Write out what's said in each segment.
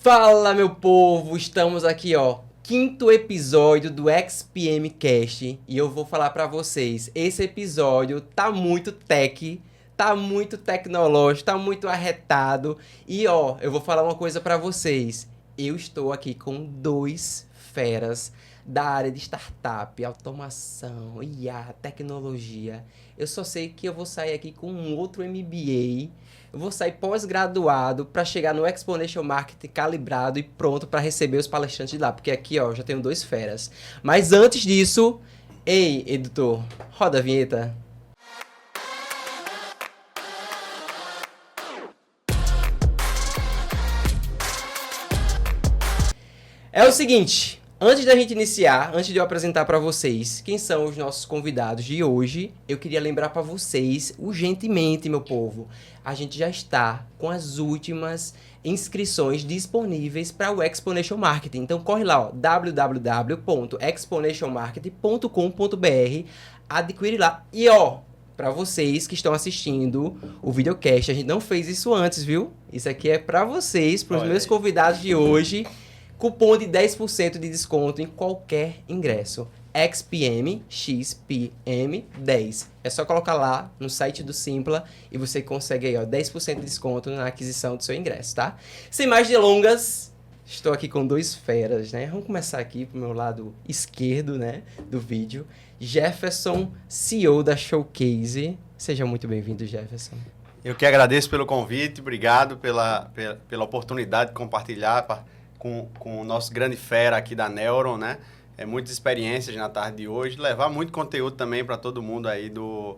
Fala, meu povo! Estamos aqui, ó, quinto episódio do XPM Cast e eu vou falar pra vocês, esse episódio tá muito tech, tá muito tecnológico, tá muito arretado e ó, eu vou falar uma coisa pra vocês. Eu estou aqui com dois feras da área de startup, automação, IA, tecnologia. Eu só sei que eu vou sair aqui com um outro MBA. Eu vou sair pós-graduado para chegar no Exponential Marketing calibrado e pronto para receber os palestrantes de lá. Porque aqui, ó, eu já tenho dois feras. Mas antes disso, ei, editor, roda a vinheta. É o seguinte, antes da gente iniciar, antes de eu apresentar para vocês quem são os nossos convidados de hoje, eu queria lembrar para vocês, urgentemente, meu povo, a gente já está com as últimas inscrições disponíveis para o Exponential Marketing. Então corre lá, ó, www.exponentialmarketing.com.br, adquire lá. E ó, para vocês que estão assistindo o videocast, a gente não fez isso antes, viu? Isso aqui é para vocês, para os meus convidados de hoje. Cupom de 10% de desconto em qualquer ingresso. XPM, XPM 10. É só colocar lá no site do Simpla e você consegue aí, ó, 10% de desconto na aquisição do seu ingresso, tá? Sem mais delongas, estou aqui com dois feras, né? Vamos começar aqui pro meu lado esquerdo, né, do vídeo. Jefferson, CEO da Showcase. Seja muito bem-vindo, Jefferson. Eu que agradeço pelo convite, obrigado pela oportunidade de compartilhar com o nosso grande fera aqui da Neuron, né? Muitas experiências na tarde de hoje, levar muito conteúdo também para todo mundo aí do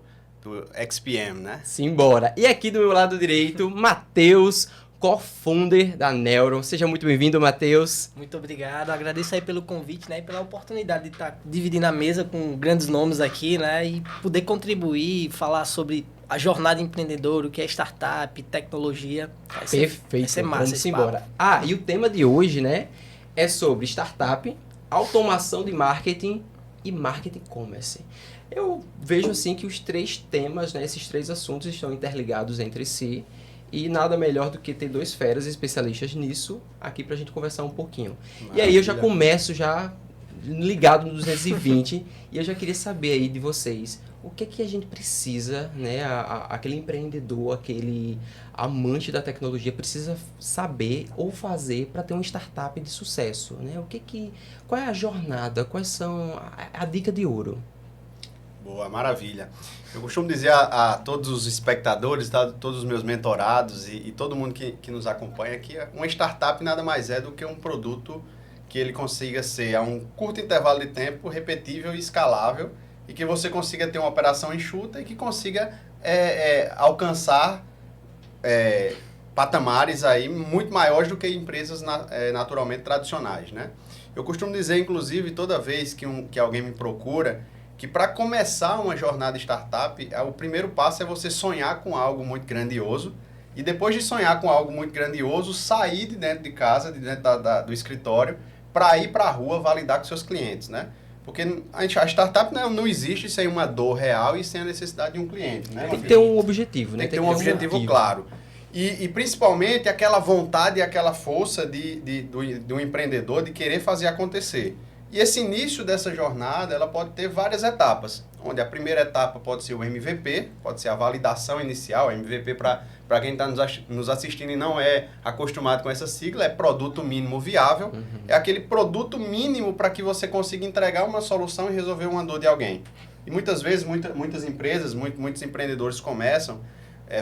XPM, né? Simbora! E aqui do meu lado direito, Matheus, co-founder da Neuron. Seja muito bem-vindo, Matheus. Muito obrigado, agradeço aí pelo convite, né, e pela oportunidade de estar dividindo a mesa com grandes nomes aqui, né, e poder contribuir, falar sobre a jornada empreendedora, o que é startup, tecnologia. Perfeito, vai ser massa. Vamos embora. Ah, e o tema de hoje, né, é sobre startup, automação de marketing e marketing commerce. Eu vejo assim que os três temas, né, esses três assuntos estão interligados entre si e nada melhor do que ter dois feras especialistas nisso aqui pra gente conversar um pouquinho. Maravilha. E aí eu já começo ligado no 220 e eu já queria saber aí de vocês o que é que a gente precisa, né, aquele empreendedor, aquele amante da tecnologia precisa saber ou fazer para ter uma startup de sucesso, né? Qual é a jornada, quais são a dica de ouro? Boa, maravilha. Eu costumo dizer a todos os espectadores, tá, todos os meus mentorados e todo mundo que nos acompanha que uma startup nada mais é do que um produto que ele consiga ser a um curto intervalo de tempo, repetível e escalável, e que você consiga ter uma operação enxuta e que consiga alcançar patamares aí muito maiores do que empresas naturalmente tradicionais, né? Eu costumo dizer, inclusive, toda vez que alguém me procura, que para começar uma jornada startup, o primeiro passo é você sonhar com algo muito grandioso, e depois de sonhar com algo muito grandioso, sair de dentro de casa, de dentro do escritório, para ir para a rua validar com seus clientes, né? Porque a startup não existe sem uma dor real e sem a necessidade de um cliente, né? Tem que ter um objetivo, né? Tem que ter um objetivo claro. E principalmente aquela vontade e aquela força do empreendedor de querer fazer acontecer. E esse início dessa jornada, ela pode ter várias etapas, onde a primeira etapa pode ser o MVP, pode ser a validação inicial. MVP, para quem está nos assistindo e não é acostumado com essa sigla, é produto mínimo viável. Uhum. É aquele produto mínimo para que você consiga entregar uma solução e resolver uma dor de alguém. E muitas vezes, muitas empresas, muitos empreendedores começam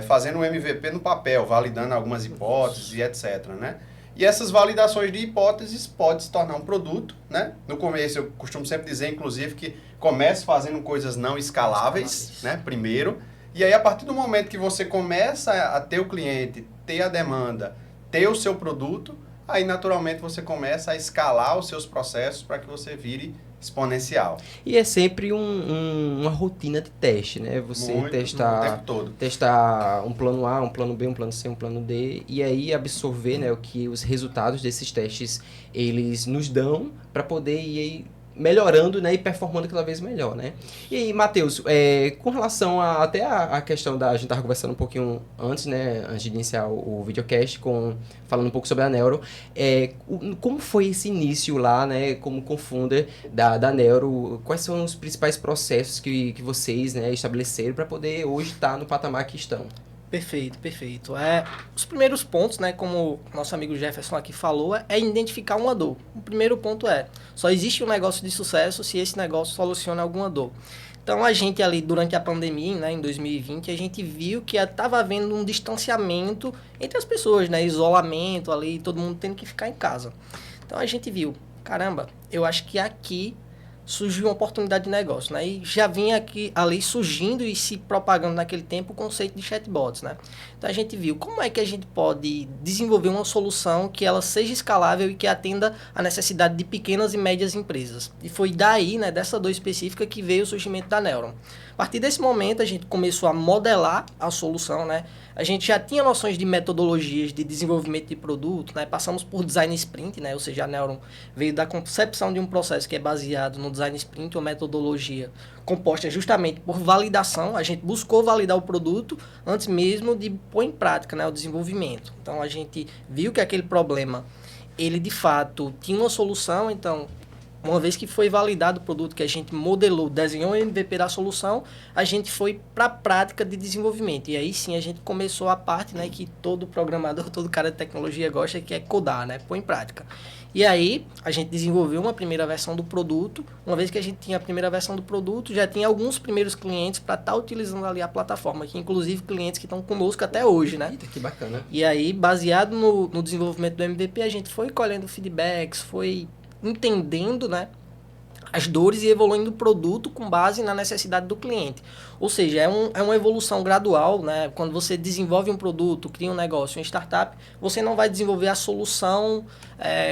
fazendo o MVP no papel, validando algumas hipóteses e etc., né? E essas validações de hipóteses podem se tornar um produto, né? No começo, eu costumo sempre dizer, inclusive, que comece fazendo coisas não escaláveis, né? Primeiro. E aí, a partir do momento que você começa a ter o cliente, ter a demanda, ter o seu produto, aí, naturalmente, você começa a escalar os seus processos para que você vire exponencial. E é sempre uma rotina de teste, né? Você o tempo todo. Testar um plano A, um plano B, um plano C, um plano D, e aí absorver, né, o que os resultados desses testes eles nos dão para poder ir melhorando, né, e performando cada vez melhor, né? E aí, Matheus, com relação até a questão da... A gente estava conversando um pouquinho antes, né, antes de iniciar o videocast, falando um pouco sobre a Neuro. Como foi esse início lá, né, como co-founder da Neuro? Quais são os principais processos que vocês, né, estabeleceram para poder hoje estar no patamar que estão? Perfeito, perfeito. Os primeiros pontos, né, como nosso amigo Jefferson aqui falou, é identificar uma dor. O primeiro ponto só existe um negócio de sucesso se esse negócio soluciona alguma dor. Então, a gente ali, durante a pandemia, né, em 2020, a gente viu que estava havendo um distanciamento entre as pessoas, né, isolamento ali, todo mundo tendo que ficar em casa. Então, a gente viu, caramba, eu acho que aqui surgiu uma oportunidade de negócio, né? E já vinha ali surgindo e se propagando naquele tempo o conceito de chatbots, né? Então a gente viu como é que a gente pode desenvolver uma solução que ela seja escalável e que atenda a necessidade de pequenas e médias empresas. E foi daí, né, dessa dor específica que veio o surgimento da Neuron. A partir desse momento a gente começou a modelar a solução, né? A gente já tinha noções de metodologias de desenvolvimento de produto, né? Passamos por design sprint, né? Ou seja, a Neuron veio da concepção de um processo que é baseado no design sprint, uma metodologia composta justamente por validação. A gente buscou validar o produto antes mesmo de pôr em prática, né, o desenvolvimento. Então, a gente viu que aquele problema, ele de fato tinha uma solução. Então, uma vez que foi validado o produto, que a gente modelou, desenhou o MVP da solução, a gente foi para a prática de desenvolvimento. E aí sim a gente começou a parte, né, que todo programador, todo cara de tecnologia gosta, que é codar, né, pôr em prática. E aí a gente desenvolveu uma primeira versão do produto. Uma vez que a gente tinha a primeira versão do produto, já tinha alguns primeiros clientes para estar utilizando ali a plataforma, que inclusive clientes que estão conosco até hoje, né? Eita, que bacana. E aí, baseado no desenvolvimento do MVP, a gente foi colhendo feedbacks, foi entendendo, né, as dores e evoluindo o produto com base na necessidade do cliente. Ou seja, é uma evolução gradual, né? Quando você desenvolve um produto, cria um negócio, uma startup, você não vai desenvolver a solução,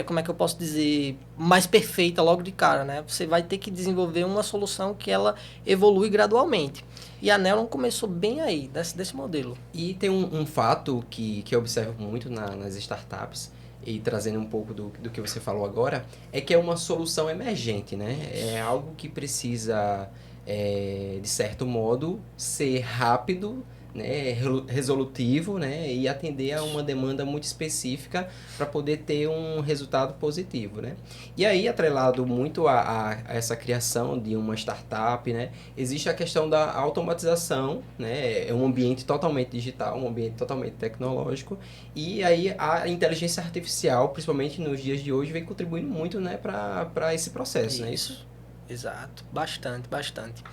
como é que eu posso dizer, mais perfeita logo de cara, né? Você vai ter que desenvolver uma solução que ela evolui gradualmente. E a Neuron começou bem aí, desse modelo. E tem um fato que eu observo muito nas startups, e trazendo um pouco do que você falou agora, é que é uma solução emergente, né? É algo que precisa, de certo modo, ser rápido, né? Resolutivo, né? E atender a uma demanda muito específica para poder ter um resultado positivo, né? E aí, atrelado muito a essa criação de uma startup, né? Existe a questão da automatização, né? É um ambiente totalmente digital, um ambiente totalmente tecnológico, e aí a inteligência artificial, principalmente nos dias de hoje, vem contribuindo muito, né, para esse processo, não é isso? Exato, bastante, bastante.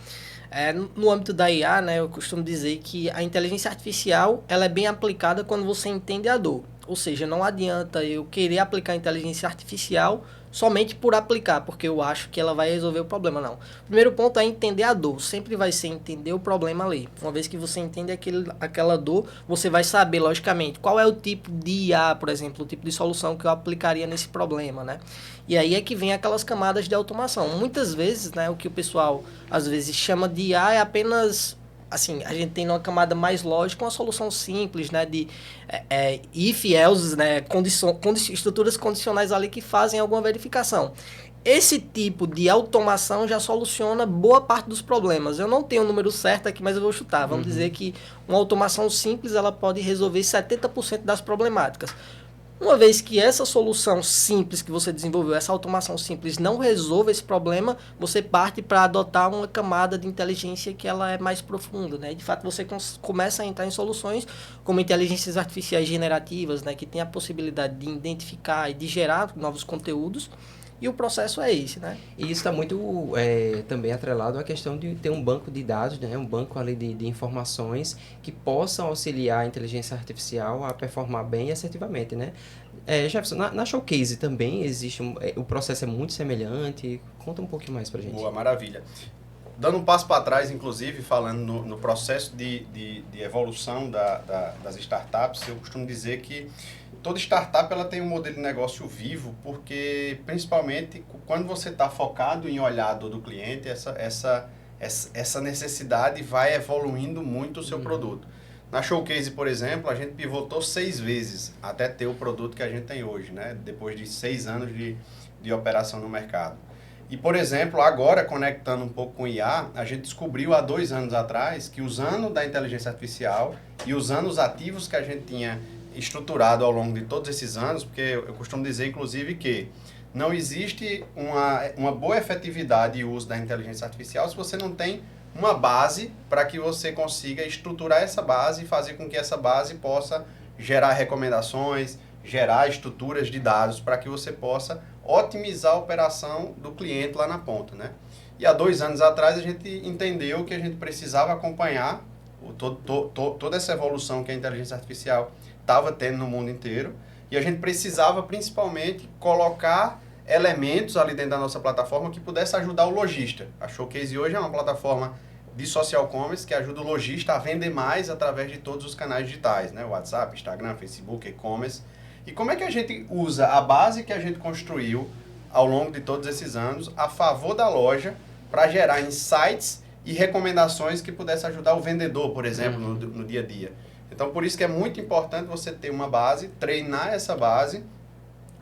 No âmbito da IA, né, eu costumo dizer que a inteligência artificial ela é bem aplicada quando você entende a dor. Ou seja, não adianta eu querer aplicar a inteligência artificial somente por aplicar, porque eu acho que ela vai resolver o problema, não. O primeiro ponto é entender a dor, sempre vai ser entender o problema ali. Uma vez que você entende aquela dor, você vai saber, logicamente, qual é o tipo de IA, por exemplo, o tipo de solução que eu aplicaria nesse problema, né? E aí é que vem aquelas camadas de automação. Muitas vezes, né, o que o pessoal às vezes chama de IA é apenas... Assim, a gente tem uma camada mais lógica, uma solução simples, né, de if, else, né, estruturas condicionais ali que fazem alguma verificação. Esse tipo de automação já soluciona boa parte dos problemas. Eu não tenho o número certo aqui, mas eu vou chutar. Vamos dizer que uma automação simples ela pode resolver 70% das problemáticas. Uma vez que essa solução simples que você desenvolveu, essa automação simples não resolve esse problema, você parte para adotar uma camada de inteligência que ela é mais profunda, né? De fato, você começa a entrar em soluções como inteligências artificiais generativas, né? Que tem a possibilidade de identificar e de gerar novos conteúdos. E o processo é esse, né? E isso está muito também atrelado à questão de ter um banco de dados, né? Um banco ali de informações que possam auxiliar a inteligência artificial a performar bem e assertivamente, né? Jefferson, na Showcase também existe o processo é muito semelhante. Conta um pouquinho mais pra gente. Boa, maravilha. Dando um passo para trás, inclusive, falando no processo de evolução das startups, eu costumo dizer que toda startup ela tem um modelo de negócio vivo, porque principalmente quando você está focado em olhar a dor do cliente, essa necessidade vai evoluindo muito o seu produto. Na Showcase, por exemplo, a gente pivotou 6 vezes até ter o produto que a gente tem hoje, né? Depois de 6 anos de operação no mercado. E, por exemplo, agora, conectando um pouco com o IA, a gente descobriu há 2 anos atrás que usando da inteligência artificial e usando os ativos que a gente tinha estruturado ao longo de todos esses anos, porque eu costumo dizer, inclusive, que não existe uma boa efetividade e uso da inteligência artificial se você não tem uma base para que você consiga estruturar essa base e fazer com que essa base possa gerar recomendações, gerar estruturas de dados para que você possa otimizar a operação do cliente lá na ponta, né? E há 2 anos atrás a gente entendeu que a gente precisava acompanhar toda essa evolução que a inteligência artificial estava tendo no mundo inteiro e a gente precisava principalmente colocar elementos ali dentro da nossa plataforma que pudesse ajudar o lojista. A Showcase hoje é uma plataforma de social commerce que ajuda o lojista a vender mais através de todos os canais digitais, né? WhatsApp, Instagram, Facebook, e-commerce. E como é que a gente usa a base que a gente construiu ao longo de todos esses anos a favor da loja para gerar insights e recomendações que pudesse ajudar o vendedor, por exemplo, no dia a dia. Então, por isso que é muito importante você ter uma base, treinar essa base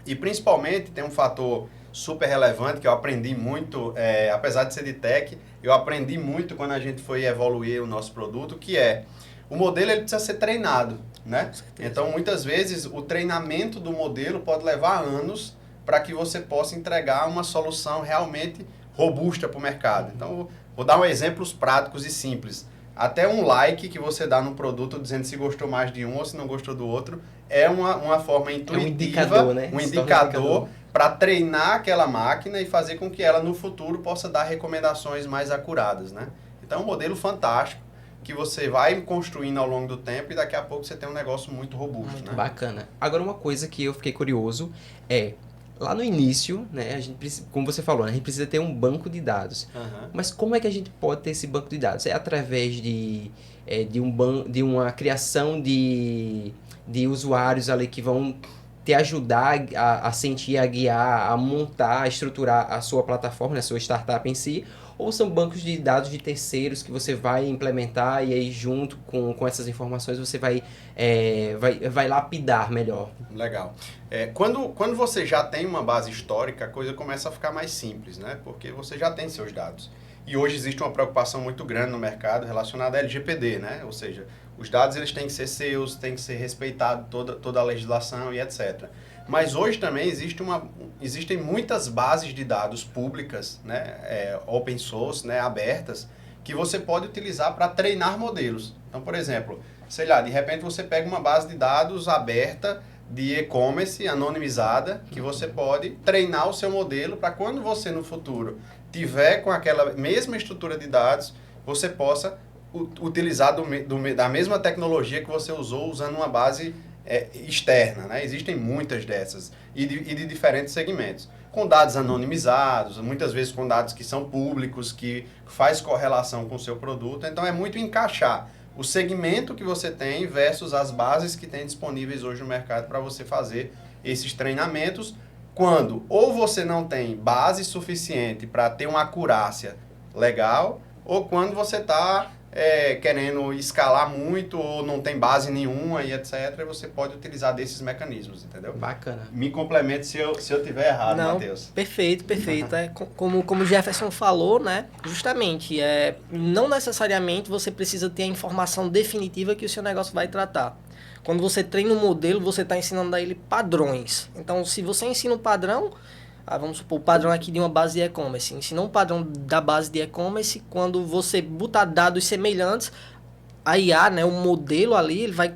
e, principalmente, tem um fator super relevante que eu aprendi muito, apesar de ser de tech, eu aprendi muito quando a gente foi evoluir o nosso produto, que é o modelo ele precisa ser treinado, né? Então, muitas vezes, o treinamento do modelo pode levar anos para que você possa entregar uma solução realmente robusta para o mercado. Então, vou dar exemplos práticos e simples. Até um like que você dá no produto dizendo se gostou mais de um ou se não gostou do outro é uma forma intuitiva, um indicador, né? Um indicador para treinar aquela máquina e fazer com que ela no futuro possa dar recomendações mais acuradas, né? Então é um modelo fantástico que você vai construindo ao longo do tempo e daqui a pouco você tem um negócio muito robusto, Muito né? bacana. Agora, uma coisa que eu fiquei curioso é, lá no início, né, a gente precisa, como você falou, né, a gente precisa ter um banco de dados. Mas como é que a gente pode ter esse banco de dados? É através de uma criação de usuários ali que vão te ajudar a sentir, a guiar, a montar, a estruturar a sua plataforma, né, a sua startup em si? Ou são bancos de dados de terceiros que você vai implementar e aí junto com essas informações você vai lapidar melhor? Legal. Quando você já tem uma base histórica, a coisa começa a ficar mais simples, né? Porque você já tem seus dados. E hoje existe uma preocupação muito grande no mercado relacionada à LGPD, né? Ou seja, os dados eles têm que ser seus, têm que ser respeitado toda a legislação e etc. Mas hoje também existem muitas bases de dados públicas, né? Open source, né? Abertas, que você pode utilizar para treinar modelos. Então, por exemplo, sei lá, de repente você pega uma base de dados aberta de e-commerce anonimizada que você pode treinar o seu modelo para quando você no futuro tiver com aquela mesma estrutura de dados, você possa utilizar da mesma tecnologia que você usou usando uma base externa, né? Existem muitas dessas e de diferentes segmentos. Com dados anonimizados, muitas vezes com dados que são públicos, que faz correlação com o seu produto. Então é muito encaixar o segmento que você tem versus as bases que tem disponíveis hoje no mercado para você fazer esses treinamentos, quando ou você não tem base suficiente para ter uma acurácia legal, ou quando você está querendo escalar muito ou não tem base nenhuma e etc., você pode utilizar desses mecanismos, entendeu? Bacana. Me complemente se eu tiver errado, Matheus. Perfeito. Como o Jefferson falou, né? Justamente, não necessariamente você precisa ter a informação definitiva que o seu negócio vai tratar. Quando você treina um modelo, você está ensinando a ele padrões. Então, se você ensina um padrão, vamos supor, o padrão aqui de uma base de e-commerce. Ensinou um padrão da base de e-commerce, quando você botar dados semelhantes, a IA, né, o modelo ali, ele vai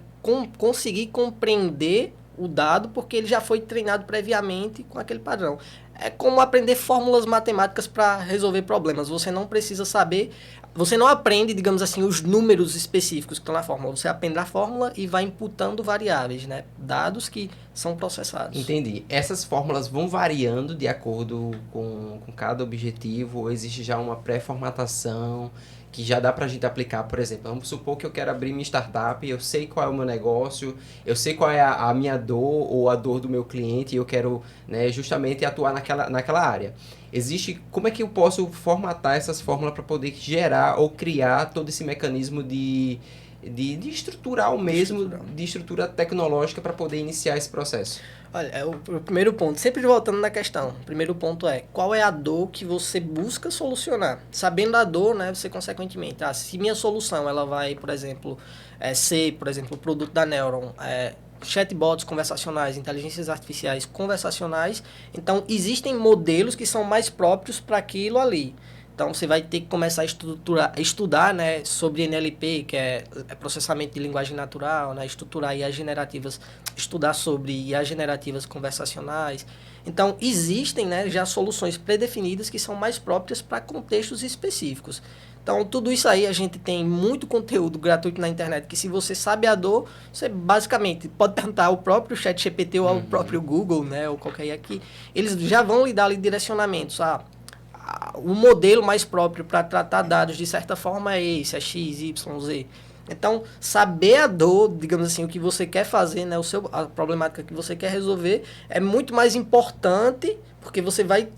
conseguir compreender o dado, porque ele já foi treinado previamente com aquele padrão. É como aprender fórmulas matemáticas para resolver problemas. Você não precisa saber, você não aprende, digamos assim, os números específicos que estão na fórmula. Você aprende a fórmula e vai imputando variáveis, né? Dados que são processados. Entendi. Essas fórmulas vão variando de acordo com cada objetivo, ou existe já uma pré-formatação que já dá pra gente aplicar, por exemplo, vamos supor que eu quero abrir minha startup, eu sei qual é o meu negócio, eu sei qual é a minha dor ou a dor do meu cliente e eu quero, né, justamente atuar naquela área. Como é que eu posso formatar essas fórmulas para poder gerar ou criar todo esse mecanismo de de estrutural mesmo, de estrutura tecnológica para poder iniciar esse processo? Olha, o primeiro ponto, sempre voltando na questão, o primeiro ponto é, qual é a dor que você busca solucionar? Sabendo a dor, né, você consequentemente, se minha solução, ela vai, por exemplo, ser, por exemplo, o produto da Neuron, chatbots conversacionais, inteligências artificiais conversacionais, então existem modelos que são mais próprios para aquilo ali. Então, você vai ter que começar a estudar, né, sobre NLP, que é processamento de linguagem natural, né, estruturar IAs generativas, estudar sobre IAs generativas conversacionais. Então, existem, né, já soluções predefinidas que são mais próprias para contextos específicos. Então, tudo isso aí, a gente tem muito conteúdo gratuito na internet, que se você sabe a dor, você basicamente pode perguntar ao próprio ChatGPT ou ao próprio Google, né, ou qualquer aqui, eles já vão lhe dar ali direcionamentos, o modelo mais próprio para tratar dados de certa forma é esse, é X, Y, Z. Então, saber a dor, digamos assim, o que você quer fazer, né, a problemática que você quer resolver, é muito mais importante, porque você vai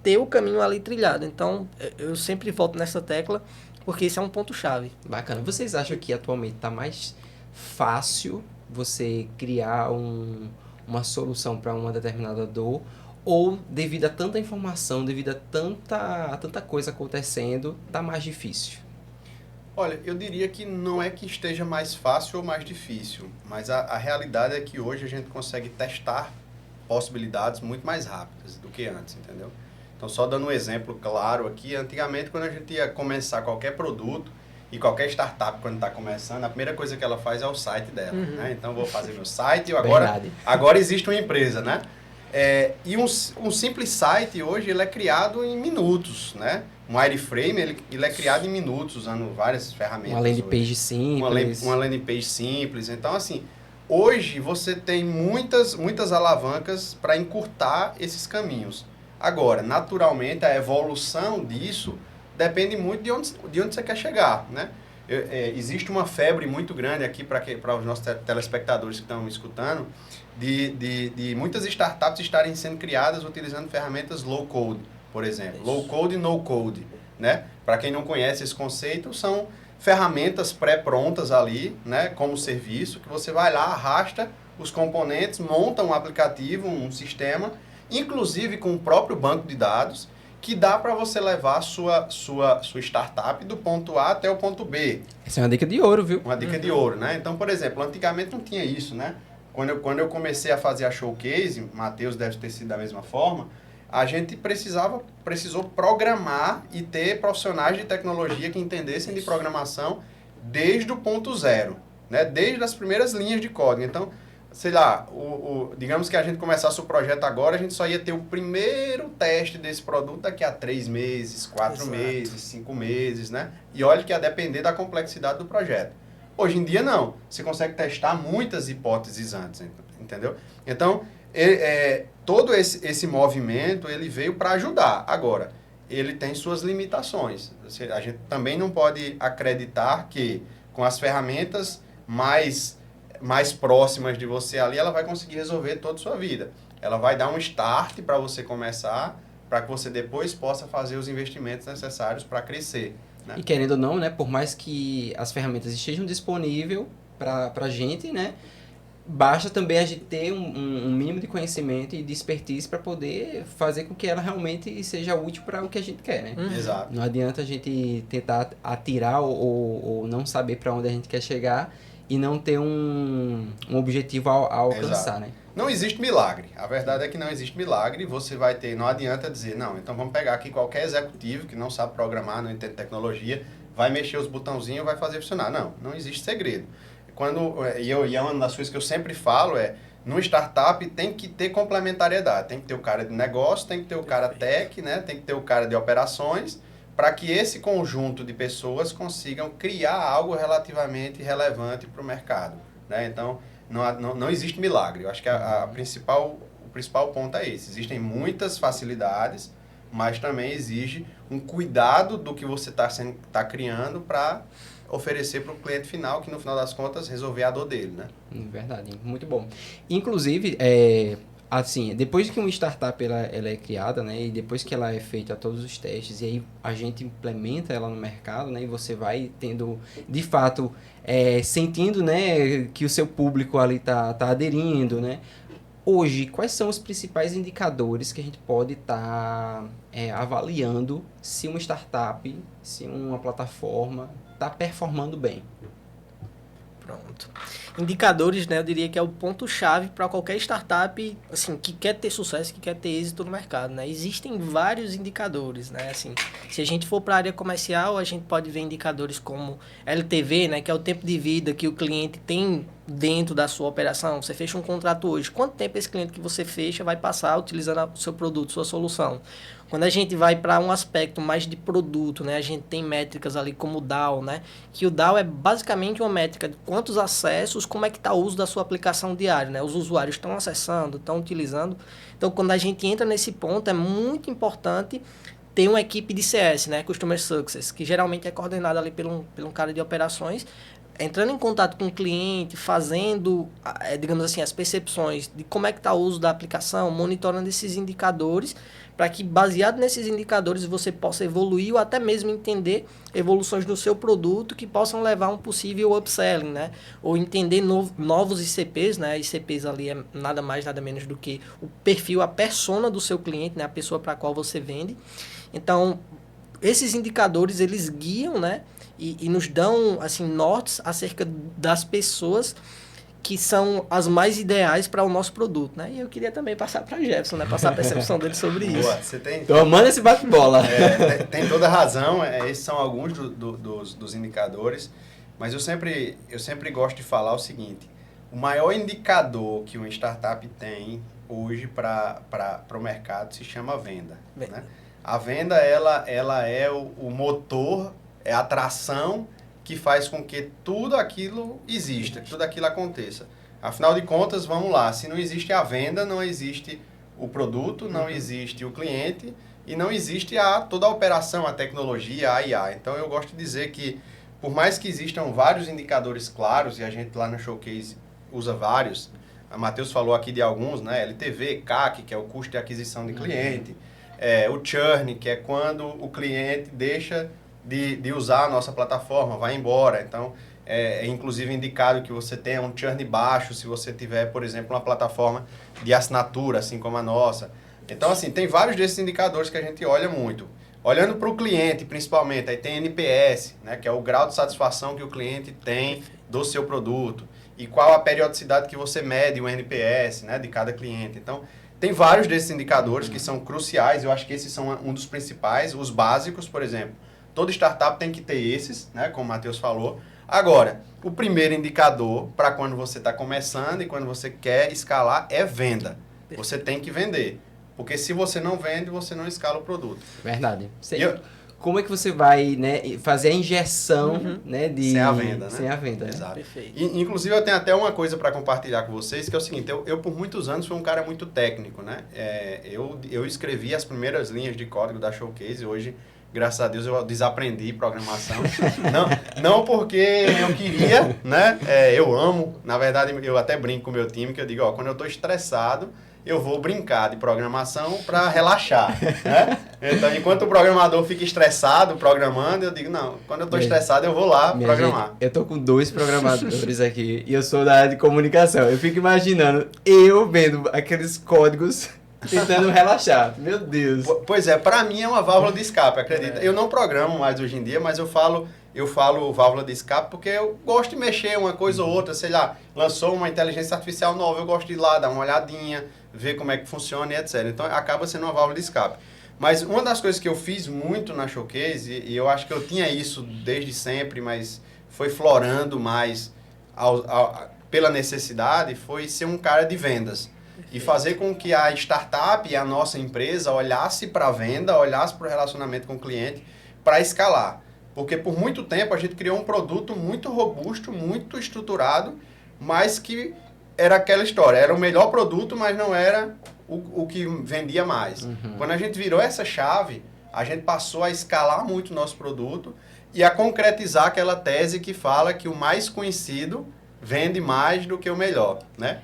ter o caminho ali trilhado. Então, eu sempre volto nessa tecla, porque esse é um ponto-chave. Bacana. Vocês acham que atualmente está mais fácil você criar uma solução para uma determinada dor? Ou, devido a tanta informação, devido a tanta coisa acontecendo, tá mais difícil? Olha, eu diria que não é que esteja mais fácil ou mais difícil, mas a realidade é que hoje a gente consegue testar possibilidades muito mais rápidas do que antes, entendeu? Então, só dando um exemplo claro aqui, antigamente quando a gente ia começar qualquer produto, e qualquer startup, quando está começando, a primeira coisa que ela faz é o site dela, né? Então, vou fazer meu site e agora existe uma empresa, né? E um simples site hoje ele é criado em minutos, né? Um wireframe ele é criado em minutos usando várias ferramentas. Uma landing page simples. Uma landing page simples. Então, assim, hoje você tem muitas alavancas para encurtar esses caminhos. Agora, naturalmente, a evolução disso depende muito de onde você quer chegar, né? Existe uma febre muito grande aqui para os nossos telespectadores que estão escutando, de muitas startups estarem sendo criadas utilizando ferramentas low code, por exemplo. Isso. Low code e no code, né? Para quem não conhece esse conceito, são ferramentas pré-prontas ali, né? Como serviço, que você vai lá, arrasta os componentes, monta um aplicativo, um sistema, inclusive com o próprio banco de dados, que dá para você levar a sua startup do ponto A até o ponto B. Essa é uma dica de ouro, viu? Uma dica de ouro, né? Então, por exemplo, antigamente não tinha isso, né? Quando eu comecei a fazer a showcase, Matheus deve ter sido da mesma forma, a gente precisou programar e ter profissionais de tecnologia que entendessem de programação desde o ponto zero, né? Desde as primeiras linhas de código. Então, sei lá, digamos que a gente começasse o projeto agora, a gente só ia ter o primeiro teste desse produto daqui a 3 meses, 4 meses, 5 meses, né? E olha que ia depender da complexidade do projeto. Hoje em dia, não. Você consegue testar muitas hipóteses antes, entendeu? Então, todo esse movimento, ele veio para ajudar. Agora, ele tem suas limitações. A gente também não pode acreditar que com as ferramentas mais próximas de você ali, ela vai conseguir resolver toda a sua vida. Ela vai dar um start para você começar, para que você depois possa fazer os investimentos necessários para crescer, né? E querendo ou não, né, por mais que as ferramentas estejam disponíveis para a gente, né, basta também a gente ter um mínimo de conhecimento e de expertise para poder fazer com que ela realmente seja útil para o que a gente quer, né? Exato. Não adianta a gente tentar atirar ou não saber para onde a gente quer chegar e não ter um objetivo a alcançar, Exato. né? Não existe milagre. A verdade é que não existe milagre. Você vai ter... Não adianta dizer, não, então vamos pegar aqui qualquer executivo que não sabe programar, não entende tecnologia, vai mexer os botãozinhos e vai fazer funcionar. Não existe segredo. E é uma das coisas que eu sempre falo no startup tem que ter complementariedade. Tem que ter o cara de negócio, tem que ter o cara tech, né? Tem que ter o cara de operações, para que esse conjunto de pessoas consigam criar algo relativamente relevante para o mercado, né? Então, não existe milagre. Eu acho que o principal ponto é esse. Existem muitas facilidades, mas também exige um cuidado do que você está criando para oferecer para o cliente final, que no final das contas resolver a dor dele, né? Verdade, muito bom. Inclusive, assim, depois que uma startup ela é criada, né, e depois que ela é feita todos os testes, e aí a gente implementa ela no mercado, né, e você vai tendo, de fato, sentindo, né, que o seu público ali tá aderindo, né. Hoje, quais são os principais indicadores que a gente pode estar avaliando se uma startup, se uma plataforma está performando bem? Pronto. Indicadores, né, eu diria que é o ponto-chave para qualquer startup, assim, que quer ter sucesso, que quer ter êxito no mercado, né? Existem vários indicadores, né? Assim, se a gente for para a área comercial, a gente pode ver indicadores como LTV, né, que é o tempo de vida que o cliente tem dentro da sua operação. Você fecha um contrato hoje, quanto tempo esse cliente que você fecha vai passar utilizando o seu produto, sua solução? Quando a gente vai para um aspecto mais de produto, né, a gente tem métricas ali como o DAO, né, que o DAO é basicamente uma métrica de quantos acessos, como é que está o uso da sua aplicação diária, né, os usuários estão acessando, estão utilizando. Então, quando a gente entra nesse ponto, é muito importante ter uma equipe de CS, né, Customer Success, que geralmente é coordenada ali por um cara de operações, entrando em contato com o cliente, fazendo, digamos assim, as percepções de como é que está o uso da aplicação, monitorando esses indicadores, para que, baseado nesses indicadores, você possa evoluir ou até mesmo entender evoluções do seu produto que possam levar a um possível upselling, né? Ou entender novos ICPs, né? ICPs ali é nada mais, nada menos do que o perfil, a persona do seu cliente, né? A pessoa para a qual você vende. Então, esses indicadores, eles guiam, né? E nos dão, assim, nortes acerca das pessoas que são as mais ideais para o nosso produto, né? E eu queria também passar para Jefferson, né? Passar a percepção dele sobre isso. Boa, você tem... Então, manda esse bate-bola. Tem toda a razão, esses são alguns dos indicadores, mas eu sempre gosto de falar o seguinte, o maior indicador que uma startup tem hoje para o mercado se chama venda. Né? A venda, ela é o motor, é a tração que faz com que tudo aquilo exista, que tudo aquilo aconteça. Afinal de contas, vamos lá, se não existe a venda, não existe o produto, não existe o cliente e não existe toda a operação, a tecnologia, a IA. Então, eu gosto de dizer que, por mais que existam vários indicadores claros, e a gente lá no Showcase usa vários, a Matheus falou aqui de alguns, né? LTV, CAC, que é o custo de aquisição de cliente, o churn, que é quando o cliente deixa de usar a nossa plataforma, vai embora. Então, é inclusive indicado que você tenha um churn baixo se você tiver, por exemplo, uma plataforma de assinatura, assim como a nossa. Então, assim, tem vários desses indicadores que a gente olha muito. Olhando para o cliente, principalmente, aí tem NPS, né, que é o grau de satisfação que o cliente tem do seu produto. E qual a periodicidade que você mede o NPS, né, de cada cliente. Então, tem vários desses indicadores que são cruciais. Eu acho que esses são um dos principais, os básicos, por exemplo. Toda startup tem que ter esses, né, como o Matheus falou. Agora, o primeiro indicador para quando você está começando e quando você quer escalar é venda. Você tem que vender. Porque se você não vende, você não escala o produto. Verdade. Como é que você vai, né, fazer a injeção, né, de... Sem a venda, né? Sem a venda. Exato. Perfeito. Inclusive, eu tenho até uma coisa para compartilhar com vocês, que é o seguinte, eu por muitos anos fui um cara muito técnico, né? Eu escrevi as primeiras linhas de código da Showcase, hoje, graças a Deus, eu desaprendi programação. não porque eu queria, né? Eu amo, na verdade, eu até brinco com o meu time, que eu digo, quando eu estou estressado, eu vou brincar de programação para relaxar, né? Então, enquanto o programador fica estressado programando, eu digo, não, quando eu estou estressado, eu vou lá programar. Gente, eu tô com 2 programadores aqui e eu sou da área de comunicação. Eu fico imaginando eu vendo aqueles códigos tentando relaxar. Meu Deus. Pois é, para mim é uma válvula de escape, acredita? Eu não programo mais hoje em dia, mas eu falo válvula de escape porque eu gosto de mexer uma coisa ou outra, sei lá, lançou uma inteligência artificial nova, eu gosto de ir lá, dar uma olhadinha, ver como é que funciona e etc. Então, acaba sendo uma válvula de escape. Mas uma das coisas que eu fiz muito na Showcase, e eu acho que eu tinha isso desde sempre, mas foi florando mais pela necessidade, foi ser um cara de vendas. E fazer com que a startup e a nossa empresa olhasse para a venda, olhasse para o relacionamento com o cliente, para escalar. Porque por muito tempo a gente criou um produto muito robusto, muito estruturado, mas que era aquela história, era o melhor produto, mas não era o que vendia mais. Quando a gente virou essa chave, a gente passou a escalar muito o nosso produto e a concretizar aquela tese que fala que o mais conhecido vende mais do que o melhor, né?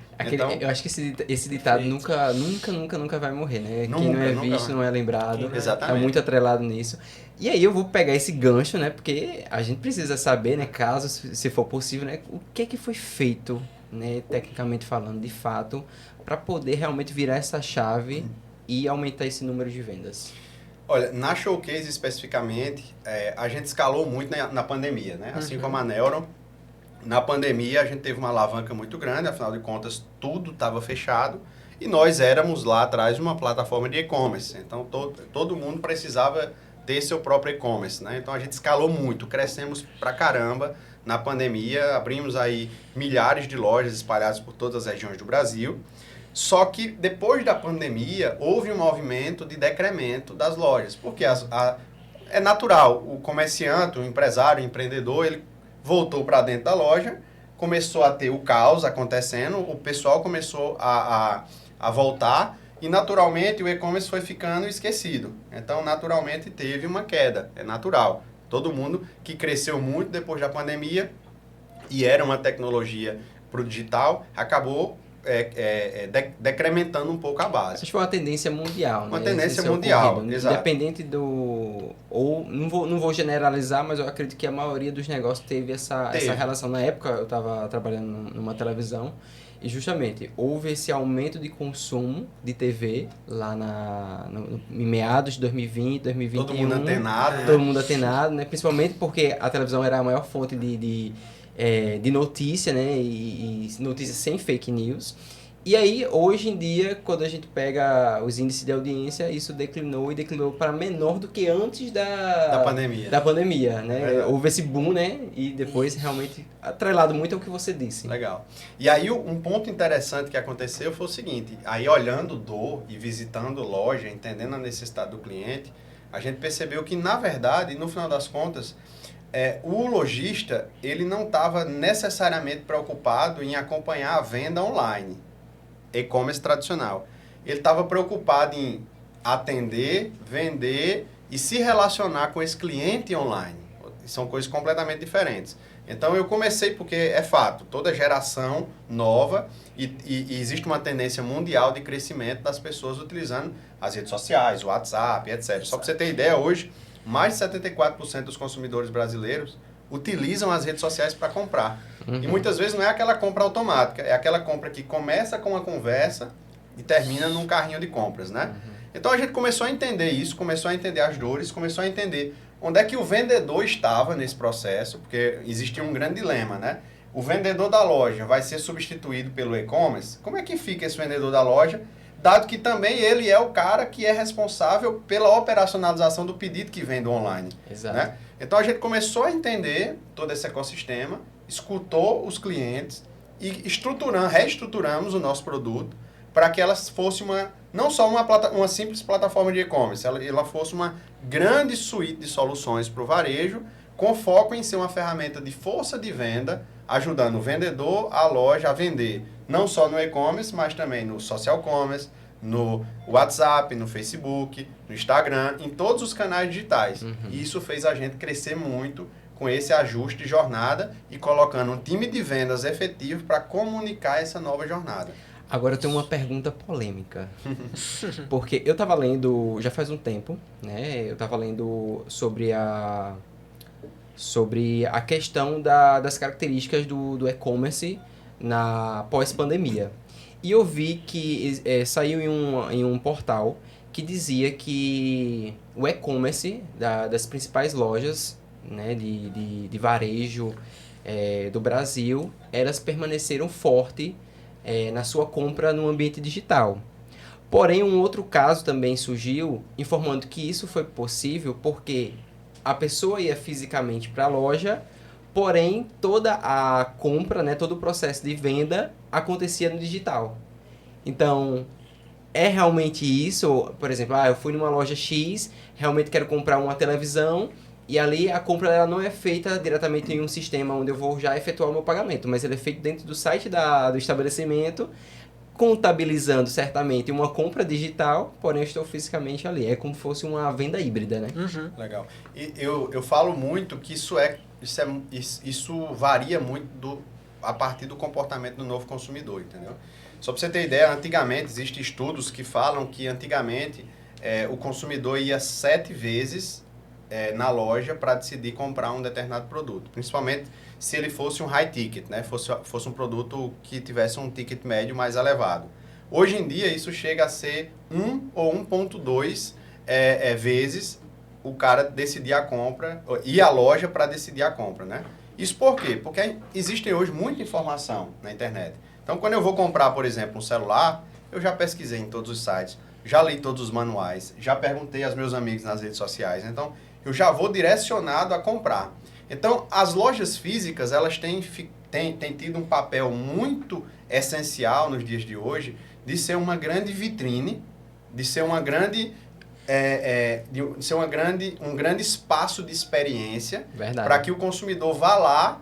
Eu acho que esse ditado nunca vai morrer, né? Quem não é visto não é lembrado. Exatamente. Tá muito atrelado nisso. E aí eu vou pegar esse gancho, né? Porque a gente precisa saber, né? Caso se for possível, né? O que é que foi feito, né? Tecnicamente falando, de fato, para poder realmente virar essa chave e aumentar esse número de vendas. Olha, na Showcase especificamente, a gente escalou muito na pandemia, né? Assim como a Neuron, na pandemia a gente teve uma alavanca muito grande, afinal de contas tudo estava fechado e nós éramos lá atrás uma plataforma de e-commerce, então todo mundo precisava ter seu próprio e-commerce, né? Então a gente escalou muito, crescemos pra caramba na pandemia, abrimos aí milhares de lojas espalhadas por todas as regiões do Brasil. Só que depois da pandemia houve um movimento de decremento das lojas, porque é natural, o comerciante, o empresário, o empreendedor, ele voltou para dentro da loja, começou a ter o caos acontecendo, o pessoal começou a voltar e naturalmente o e-commerce foi ficando esquecido. Então naturalmente teve uma queda, é natural. Todo mundo que cresceu muito depois da pandemia e era uma tecnologia para o digital, acabou decrementando um pouco a base. Acho que foi uma tendência mundial, Uma né? tendência mundial, exato. Independente ou não vou generalizar, mas eu acredito que a maioria dos negócios teve essa relação. Na época eu estava trabalhando numa televisão e justamente houve esse aumento de consumo de TV lá em meados de 2020, 2021. Todo mundo antenado, né? Todo mundo antenado, né? Principalmente porque a televisão era a maior fonte de notícia, né? E notícias sem fake news. E aí, hoje em dia, quando a gente pega os índices de audiência, isso declinou para menor do que antes da pandemia. Da pandemia, né? Houve esse boom, né? E depois, realmente, atrelado muito ao que você disse. Legal. E aí, um ponto interessante que aconteceu foi o seguinte, aí olhando e visitando loja, entendendo a necessidade do cliente, a gente percebeu que, na verdade, no final das contas, o lojista, ele não estava necessariamente preocupado em acompanhar a venda online, e-commerce tradicional. Ele estava preocupado em atender, vender e se relacionar com esse cliente online. São coisas completamente diferentes. Então eu comecei porque é fato, toda geração nova e existe uma tendência mundial de crescimento das pessoas utilizando as redes sociais, o WhatsApp, etc. Só para você ter ideia, hoje, mais de 74% dos consumidores brasileiros utilizam as redes sociais para comprar. Uhum. E muitas vezes não é aquela compra automática, é aquela compra que começa com uma conversa e termina num carrinho de compras, né? Uhum. Então a gente começou a entender isso, começou a entender as dores, começou a entender onde é que o vendedor estava nesse processo, porque existia um grande dilema, né? O vendedor da loja vai ser substituído pelo e-commerce? Como é que fica esse vendedor da loja, dado que também ele é o cara que é responsável pela operacionalização do pedido que vem do online? Exato. Né? Então a gente começou a entender todo esse ecossistema, escutou os clientes e reestruturamos o nosso produto para que ela fosse não só uma simples plataforma de e-commerce, ela fosse uma grande suíte de soluções para o varejo, com foco em ser uma ferramenta de força de venda, ajudando o vendedor, a loja a vender, não só no e-commerce, mas também no social commerce, no WhatsApp, no Facebook, no Instagram, em todos os canais digitais. Uhum. E isso fez a gente crescer muito com esse ajuste de jornada e colocando um time de vendas efetivo para comunicar essa nova jornada. Agora eu tenho uma pergunta polêmica, porque eu estava lendo, já faz um tempo, né? Eu estava lendo sobre a questão das características do e-commerce na pós-pandemia. E eu vi que saiu em um portal que dizia que o e-commerce das principais lojas, né, de varejo do Brasil, elas permaneceram fortes na sua compra no ambiente digital. Porém, um outro caso também surgiu informando que isso foi possível porque a pessoa ia fisicamente para a loja, porém toda a compra, né, todo o processo de venda acontecia no digital. Então, é realmente isso? Por exemplo, eu fui numa loja X, realmente quero comprar uma televisão, e ali a compra ela não é feita diretamente em um sistema onde eu vou já efetuar o meu pagamento, mas ele é feito dentro do site do estabelecimento, contabilizando certamente uma compra digital, porém eu estou fisicamente ali. É como se fosse uma venda híbrida, né? Uhum. Legal. E eu falo muito que isso varia muito a partir do comportamento do novo consumidor, entendeu? Só para você ter ideia, antigamente, existem estudos que falam que antigamente o consumidor ia 7 vezes na loja para decidir comprar um determinado produto, principalmente se ele fosse um high ticket, né? Fosse um produto que tivesse um ticket médio mais elevado. Hoje em dia, isso chega a ser 1 ou 1,2 vezes o cara decidir a compra, ir à loja para decidir a compra, né? Isso por quê? Porque existe hoje muita informação na internet. Então, quando eu vou comprar, por exemplo, um celular, eu já pesquisei em todos os sites, já li todos os manuais, já perguntei aos meus amigos nas redes sociais. Então, eu já vou direcionado a comprar. Então, as lojas físicas, elas têm tido um papel muito essencial nos dias de hoje de ser uma grande vitrine, de ser uma grande... de ser um grande espaço de experiência para que o consumidor vá lá,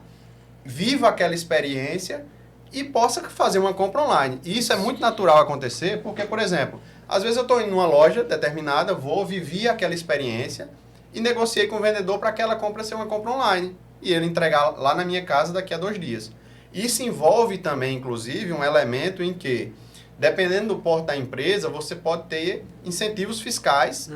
viva aquela experiência e possa fazer uma compra online. E isso é muito natural acontecer porque, por exemplo, às vezes eu estou em uma loja determinada, vivi aquela experiência e negociei com o vendedor para aquela compra ser uma compra online e ele entregar lá na minha casa daqui a 2 dias. Isso envolve também, inclusive, um elemento em que, dependendo do porte da empresa, você pode ter incentivos fiscais,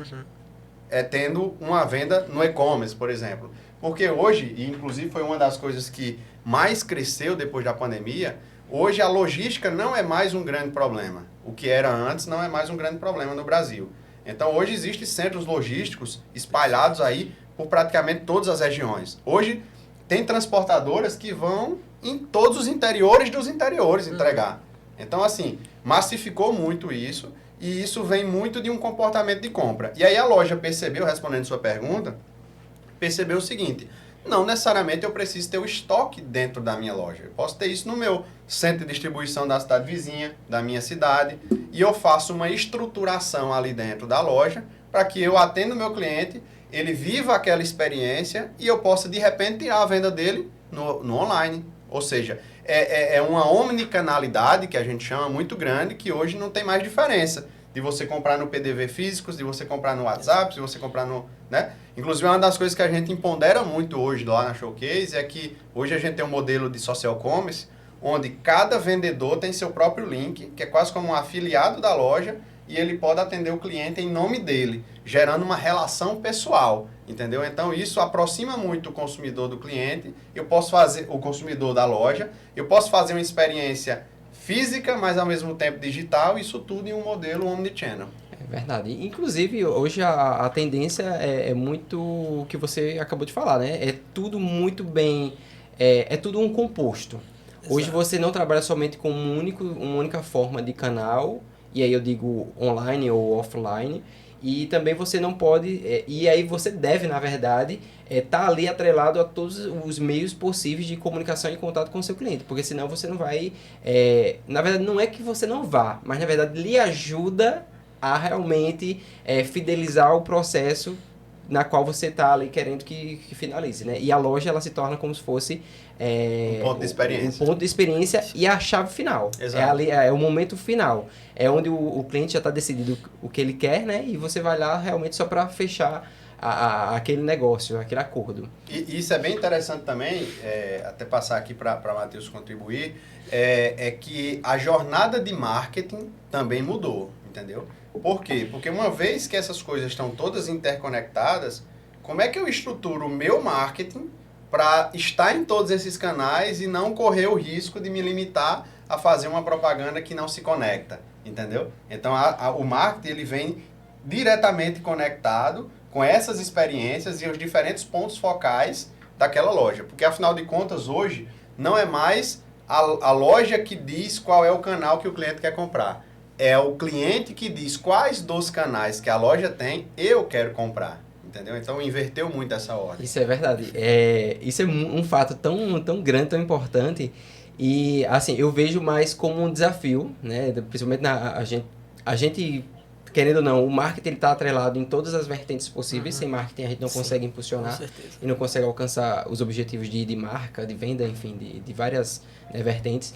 tendo uma venda no e-commerce, por exemplo. Porque hoje, e inclusive foi uma das coisas que mais cresceu depois da pandemia, hoje a logística não é mais um grande problema. O que era antes não é mais um grande problema no Brasil. Então hoje existem centros logísticos espalhados aí por praticamente todas as regiões. Hoje tem transportadoras que vão em todos os interiores dos interiores entregar. Então, assim, massificou muito isso e isso vem muito de um comportamento de compra. E aí a loja percebeu, respondendo sua pergunta, percebeu o seguinte: não necessariamente eu preciso ter o estoque dentro da minha loja. Eu posso ter isso no meu centro de distribuição da cidade vizinha, da minha cidade, e eu faço uma estruturação ali dentro da loja para que eu atenda o meu cliente, ele viva aquela experiência e eu possa, de repente, tirar a venda dele no online. Ou seja, é uma omnicanalidade que a gente chama muito grande, que hoje não tem mais diferença de você comprar no PDV físicos, de você comprar no WhatsApp, de você comprar no... né? Inclusive, uma das coisas que a gente empodera muito hoje lá na Showcase é que hoje a gente tem um modelo de social commerce, onde cada vendedor tem seu próprio link, que é quase como um afiliado da loja, e ele pode atender o cliente em nome dele, gerando uma relação pessoal, entendeu? Então, isso aproxima muito o consumidor do cliente, eu posso fazer, o consumidor da loja, eu posso fazer uma experiência física, mas ao mesmo tempo digital, isso tudo em um modelo omnichannel. É verdade. Inclusive, hoje a tendência é muito o que você acabou de falar, né? É tudo muito bem... É tudo um composto. Exato. Hoje você não trabalha somente com uma única forma de canal, e aí eu digo online ou offline, e também você não pode... e aí você deve, na verdade, estar ali atrelado a todos os meios possíveis de comunicação e contato com o seu cliente, porque senão você não vai... na verdade, não é que você não vá, mas na verdade lhe ajuda a realmente fidelizar o processo na qual você está ali querendo que finalize, né? E a loja, ela se torna como se fosse... um ponto de experiência. Um ponto de experiência e a chave final. Exato. É o momento final. É onde o cliente já está decidido o que ele quer, né? E você vai lá realmente só para fechar aquele negócio, aquele acordo. E isso é bem interessante também, até passar aqui para Matheus contribuir, é que a jornada de marketing também mudou, entendeu? Por quê? Porque uma vez que essas coisas estão todas interconectadas, como é que eu estruturo o meu marketing para estar em todos esses canais e não correr o risco de me limitar a fazer uma propaganda que não se conecta, entendeu? Então, o marketing ele vem diretamente conectado com essas experiências e os diferentes pontos focais daquela loja. Porque, afinal de contas, hoje, não é mais a loja que diz qual é o canal que o cliente quer comprar. É o cliente que diz quais dos canais que a loja tem eu quero comprar. Entendeu? Então, inverteu muito essa ordem. Isso é verdade. Isso é um fato tão grande, tão importante. E, assim, eu vejo mais como um desafio, né? Principalmente a gente, querendo ou não, o marketing está atrelado em todas as vertentes possíveis. Sem marketing, a gente não consegue impulsionar e não consegue alcançar os objetivos de marca, de venda, enfim, de várias, né, vertentes.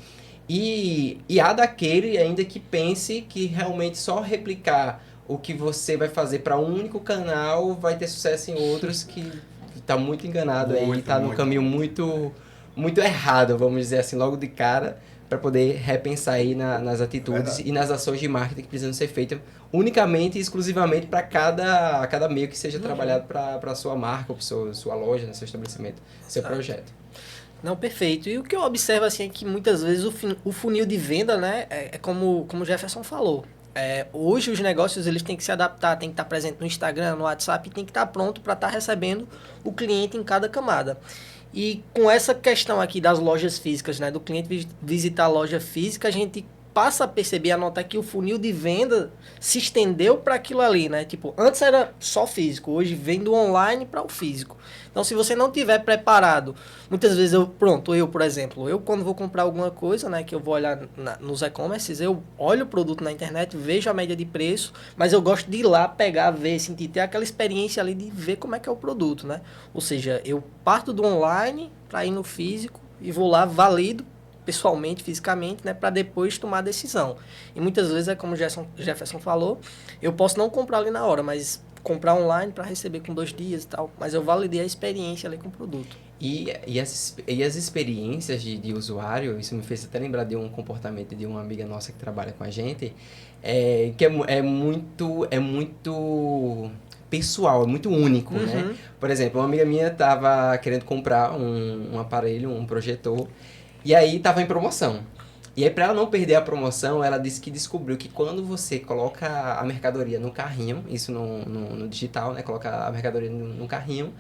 E há daquele ainda que pense que realmente só replicar o que você vai fazer para um único canal vai ter sucesso em outros, que está muito enganado aí, está no caminho muito muito errado, vamos dizer assim, logo de cara, para poder repensar aí nas atitudes e nas ações de marketing que precisam ser feitas unicamente e exclusivamente para cada meio que seja trabalhado para a sua marca, para sua loja, né, seu estabelecimento, seu projeto. Não, perfeito. E o que eu observo assim é que muitas vezes o funil de venda, né, é como o Jefferson falou. Hoje os negócios eles têm que se adaptar, tem que estar presente no Instagram, no WhatsApp, tem que estar pronto para estar recebendo o cliente em cada camada. E com essa questão aqui das lojas físicas, né, do cliente visitar a loja física, a gente passa a perceber, a notar que o funil de venda se estendeu para aquilo ali, né? Tipo, antes era só físico, hoje vem do online para o físico. Então, se você não tiver preparado, muitas vezes eu, por exemplo, eu quando vou comprar alguma coisa, né, que eu vou olhar nos e-commerces, eu olho o produto na internet, vejo a média de preço, mas eu gosto de ir lá, pegar, ver, sentir, ter aquela experiência ali de ver como é que é o produto, né? Ou seja, eu parto do online para ir no físico e vou lá, valido, pessoalmente, fisicamente, né, para depois tomar a decisão. E muitas vezes é como o Jefferson falou, eu posso não comprar ali na hora, mas comprar online para receber com 2 dias e tal, mas eu validei a experiência ali com o produto. E as experiências de usuário, isso me fez até lembrar de um comportamento de uma amiga nossa que trabalha com a gente, que é muito pessoal, é muito único, né? Por exemplo, uma amiga minha estava querendo comprar um aparelho, um projetor, e aí tava em promoção. E aí, para ela não perder a promoção, ela disse que descobriu que quando você coloca a mercadoria no carrinho, isso no digital, né? Coloca a mercadoria no carrinho,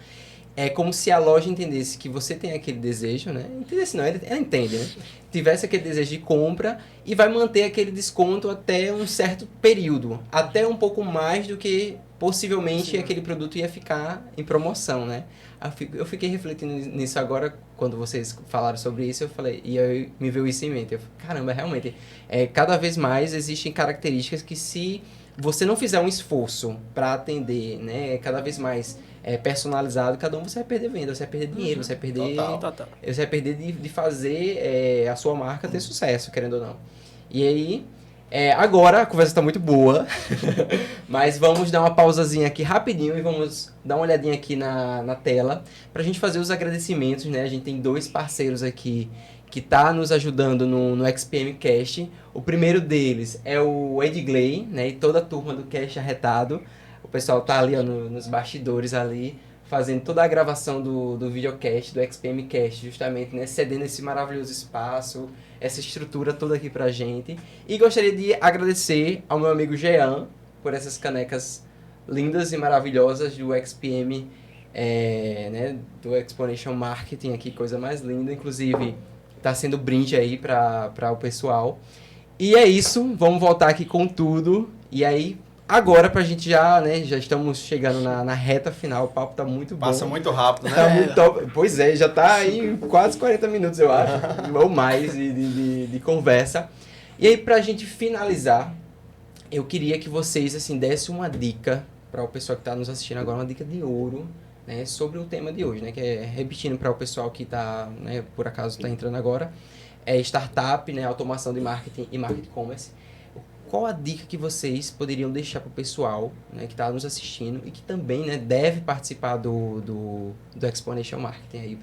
é como se a loja entendesse que você tem aquele desejo, né? Entendesse não, ela entende, né? Tivesse aquele desejo de compra e vai manter aquele desconto até um certo período. Até um pouco mais do que possivelmente aquele produto ia ficar em promoção, né? Eu fiquei refletindo nisso agora, quando vocês falaram sobre isso, eu falei, e aí me veio isso em mente. Eu falei, caramba, realmente, cada vez mais existem características que se você não fizer um esforço para atender, né, cada vez mais personalizado, cada um você vai perder venda, você vai perder dinheiro, você vai perder, Total. você vai perder de fazer a sua marca ter sucesso, querendo ou não. E aí, agora a conversa está muito boa, mas vamos dar uma pausazinha aqui rapidinho e vamos dar uma olhadinha aqui na tela para a gente fazer os agradecimentos, né? A gente tem 2 parceiros aqui que tá nos ajudando no XPM Cast. O primeiro deles é o Edgley, né? E toda a turma do Cast Arretado. O pessoal tá ali ó, nos bastidores ali, fazendo toda a gravação do videocast, do XPM Cast, justamente, né? Cedendo esse maravilhoso espaço, essa estrutura toda aqui pra gente. E gostaria de agradecer ao meu amigo Jean por essas canecas lindas e maravilhosas do XPM, né? Do Exponential Marketing aqui, coisa mais linda. Inclusive, tá sendo brinde aí para o pessoal. E é isso, vamos voltar aqui com tudo. E aí, agora pra gente já, né, já estamos chegando na reta final, o papo tá muito bom. Passa muito rápido, né? Tá muito top. Pois é, já tá aí quase 40 minutos, eu acho, ou mais de conversa. E aí, pra gente finalizar, eu queria que vocês, assim, dessem uma dica para o pessoal que tá nos assistindo agora, uma dica de ouro, né, sobre o tema de hoje, né, que é, repetindo para o pessoal que tá, né, por acaso tá entrando agora, startup, né, automação de marketing e marketing commerce. Qual a dica que vocês poderiam deixar para o pessoal, né, que está nos assistindo e que também, né, deve participar do Exponential Marketing aí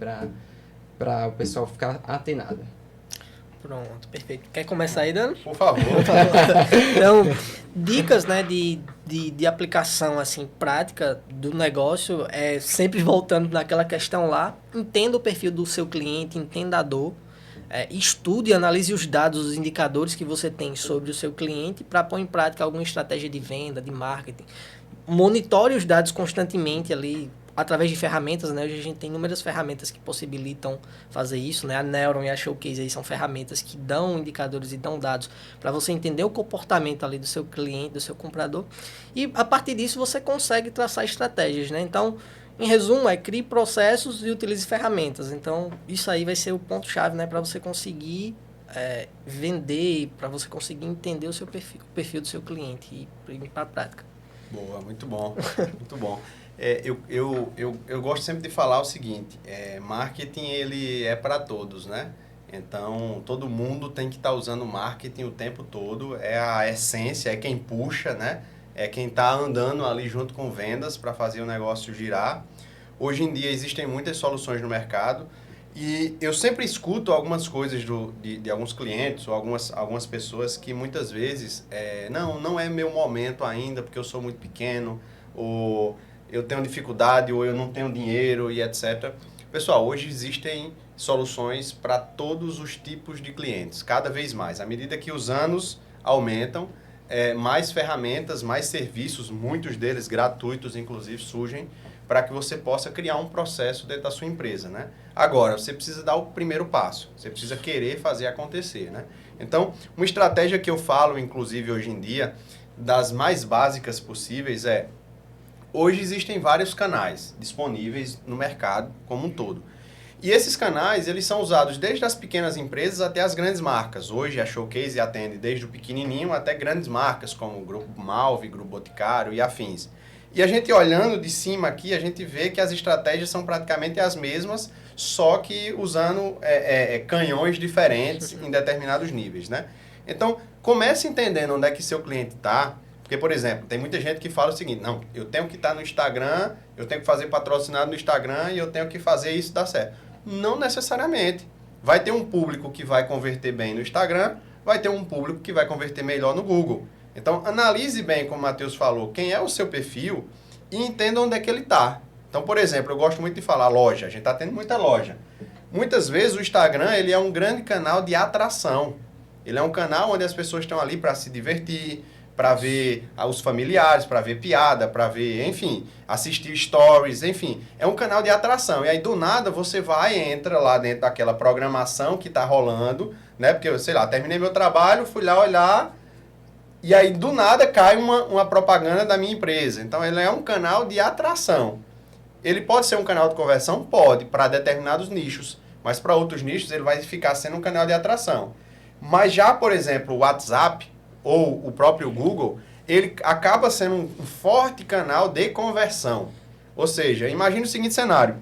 para o pessoal ficar antenado? Pronto, perfeito. Quer começar aí, Dan? Por favor. Então, dicas, né, de aplicação, assim, prática do negócio, sempre voltando naquela questão lá, entenda o perfil do seu cliente, entenda a dor, estude e analise os dados, os indicadores que você tem sobre o seu cliente para pôr em prática alguma estratégia de venda, de marketing. Monitore os dados constantemente ali, através de ferramentas, né? Hoje a gente tem inúmeras ferramentas que possibilitam fazer isso, né? A Neuron e a Showcase aí são ferramentas que dão indicadores e dão dados para você entender o comportamento ali do seu cliente, do seu comprador. E a partir disso você consegue traçar estratégias, né? Então, em resumo, crie processos e utilize ferramentas. Então, isso aí vai ser o ponto-chave, né? Para você conseguir vender, para você conseguir entender o o perfil do seu cliente e ir para a prática. Boa, muito bom, muito bom. Eu gosto sempre de falar o seguinte, marketing ele é para todos, né? Então, todo mundo tem que estar usando marketing o tempo todo, é a essência, é quem puxa, né? É quem está andando ali junto com vendas para fazer o negócio girar. Hoje em dia existem muitas soluções no mercado. E eu sempre escuto algumas coisas de alguns clientes ou algumas pessoas que muitas vezes, não é meu momento ainda porque eu sou muito pequeno, ou eu tenho dificuldade, ou eu não tenho dinheiro e etc. Pessoal, hoje existem soluções para todos os tipos de clientes, cada vez mais. À medida que os anos aumentam, mais ferramentas, mais serviços, muitos deles gratuitos, inclusive, surgem para que você possa criar um processo dentro da sua empresa, né? Agora, você precisa dar o primeiro passo, você precisa querer fazer acontecer, né? Então, uma estratégia que eu falo, inclusive, hoje em dia, das mais básicas possíveis hoje existem vários canais disponíveis no mercado como um todo. E esses canais, eles são usados desde as pequenas empresas até as grandes marcas. Hoje, a Showcase atende desde o pequenininho até grandes marcas, como o Grupo Malve, Grupo Boticário e afins. E a gente olhando de cima aqui, a gente vê que as estratégias são praticamente as mesmas, só que usando canhões diferentes em determinados níveis, né? Então, comece entendendo onde é que seu cliente está. Porque, por exemplo, tem muita gente que fala o seguinte, não, eu tenho que estar no Instagram, eu tenho que fazer patrocinado no Instagram e eu tenho que fazer isso dar certo. Não necessariamente. Vai ter um público que vai converter bem no Instagram, vai ter um público que vai converter melhor no Google. Então, analise bem, como o Matheus falou, quem é o seu perfil e entenda onde é que ele está. Então, por exemplo, eu gosto muito de falar loja. A gente está tendo muita loja. Muitas vezes o Instagram ele é um grande canal de atração. Ele é um canal onde as pessoas estão ali para se divertir, para ver os familiares, para ver piada, para ver, enfim, assistir stories, enfim. É um canal de atração. E aí, do nada, você vai e entra lá dentro daquela programação que está rolando, né? Porque, sei lá, terminei meu trabalho, fui lá olhar... E aí, do nada, cai uma propaganda da minha empresa. Então, ele é um canal de atração. Ele pode ser um canal de conversão? Pode, para determinados nichos. Mas para outros nichos, ele vai ficar sendo um canal de atração. Mas já, por exemplo, o WhatsApp ou o próprio Google, ele acaba sendo um forte canal de conversão. Ou seja, imagine o seguinte cenário.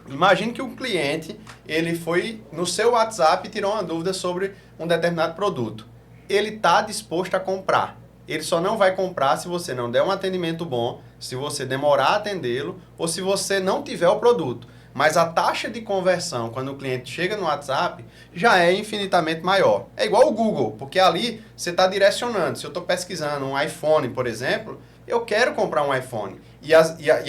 Imagine que um cliente, ele foi no seu WhatsApp e tirou uma dúvida sobre um determinado produto. Ele está disposto a comprar. Ele só não vai comprar se você não der um atendimento bom, se você demorar a atendê-lo ou se você não tiver o produto. Mas a taxa de conversão, quando o cliente chega no WhatsApp, já é infinitamente maior. É igual o Google, porque ali você está direcionando. Se eu estou pesquisando um iPhone, por exemplo, eu quero comprar um iPhone. E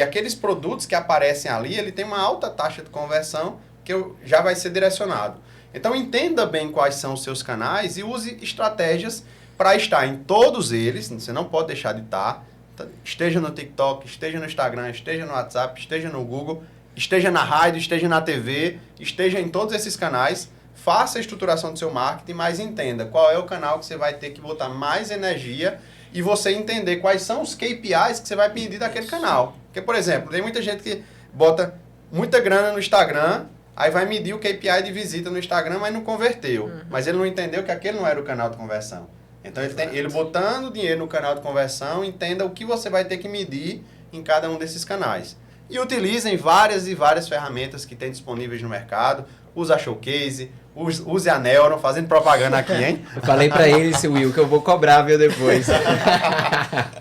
aqueles produtos que aparecem ali, ele tem uma alta taxa de conversão que já vai ser direcionado. Então, entenda bem quais são os seus canais e use estratégias para estar em todos eles. Você não pode deixar de estar. Esteja no TikTok, esteja no Instagram, esteja no WhatsApp, esteja no Google, esteja na rádio, esteja na TV, esteja em todos esses canais. Faça a estruturação do seu marketing, mas entenda qual é o canal que você vai ter que botar mais energia e você entender quais são os KPIs que você vai pedir daquele canal. Porque, por exemplo, tem muita gente que bota muita grana no Instagram, aí vai medir o KPI de visita no Instagram, mas não converteu. Mas ele não entendeu que aquele não era o canal de conversão. Então, ele botando dinheiro no canal de conversão, entenda o que você vai ter que medir em cada um desses canais. E utilizem várias e várias ferramentas que tem disponíveis no mercado. Use a Showcase, use a Neuron, fazendo propaganda aqui, hein? Eu falei pra ele, seu Will, que eu vou cobrar, viu, depois.